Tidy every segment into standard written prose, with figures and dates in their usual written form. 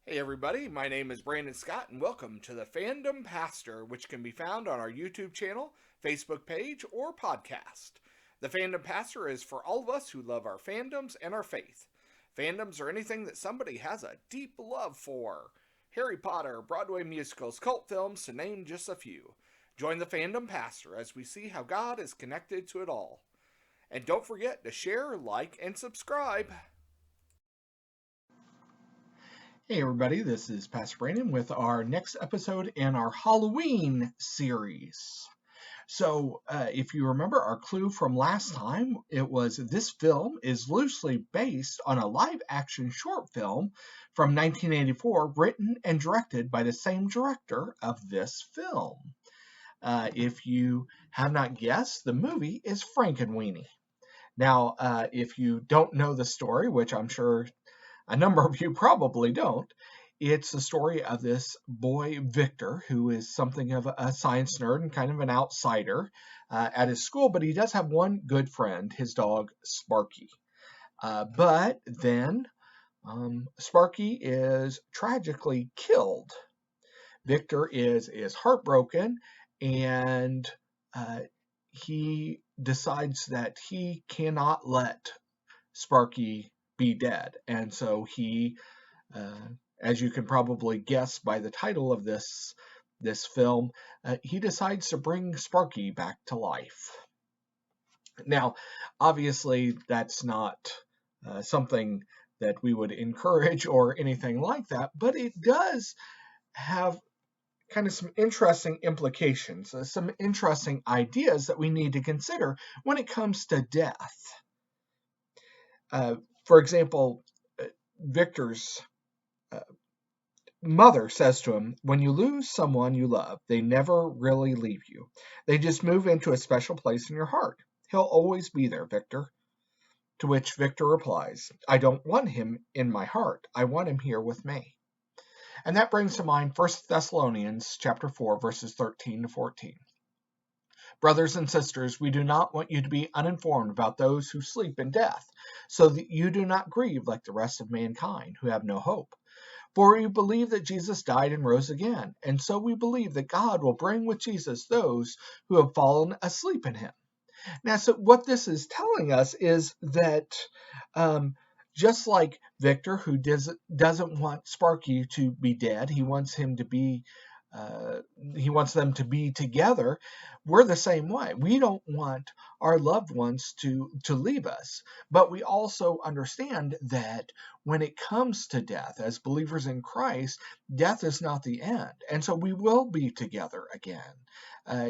Hey everybody, my name is Brandon Scott and welcome to the Fandom Pastor, which can be found on our YouTube channel, Facebook page, or podcast. The Fandom Pastor is for all of us who love our fandoms and our faith. Fandoms are anything that somebody has a deep love for. Harry Potter, Broadway musicals, cult films, to name just a few. Join the Fandom Pastor as we see how God is connected to it all. And don't forget to share, like, and subscribe. Hey everybody, this is Pastor Brandon with our next episode in our Halloween series. So, if you remember our clue from last time, it was this film is loosely based on a live-action short film from 1984 written and directed by the same director of this film. If you have not guessed, the movie is Frankenweenie. Now, if you don't know the story, which I'm sure a number of you probably don't, it's the story of this boy, Victor, who is something of a science nerd and kind of an outsider at his school, but he does have one good friend, his dog, Sparky. But then Sparky is tragically killed. Victor is heartbroken, and uh, he decides that he cannot let Sparky be dead. And so he, uh, as you can probably guess by the title of this film, he decides to bring Sparky back to life. Now, obviously, that's not something that we would encourage or anything like that, but it does have kind of some interesting implications, some interesting ideas that we need to consider when it comes to death. For example, Victor's uh, mother says to him, when you lose someone you love, they never really leave you. They just move into a special place in your heart. He'll always be there, Victor. To which Victor replies, I don't want him in my heart. I want him here with me. And that brings to mind 1 Thessalonians chapter 4, verses 13 to 14. Brothers and sisters, we do not want you to be uninformed about those who sleep in death, so that you do not grieve like the rest of mankind who have no hope. For we believe that Jesus died and rose again, and so we believe that God will bring with Jesus those who have fallen asleep in him. Now, so what this is telling us is that um, just like Victor, who doesn't want Sparky to be dead, he wants him to be uh, he wants them to be together. We're the same way. We don't want our loved ones to leave us, but we also understand that when it comes to death, as believers in Christ, death is not the end, and so we will be together again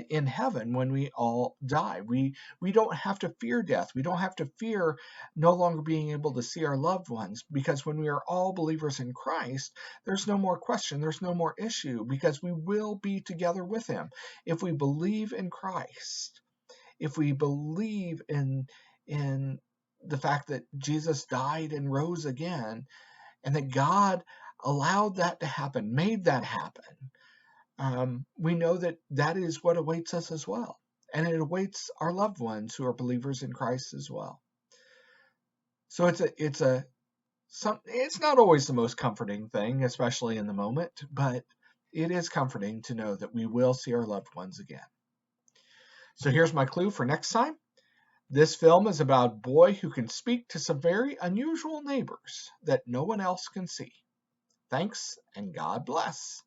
in heaven when we all die. We don't have to fear death. We don't have to fear no longer being able to see our loved ones, because when we are all believers in Christ, there's no more question, there's no more issue, because we will be together with him. If we believe in Christ, if we believe in the fact that Jesus died and rose again, and that God allowed that to happen, made that happen, we know that that is what awaits us as well. And it awaits our loved ones who are believers in Christ as well. So it's not always the most comforting thing, especially in the moment, but it is comforting to know that we will see our loved ones again. So here's my clue for next time. This film is about a boy who can speak to some very unusual neighbors that no one else can see. Thanks, and God bless.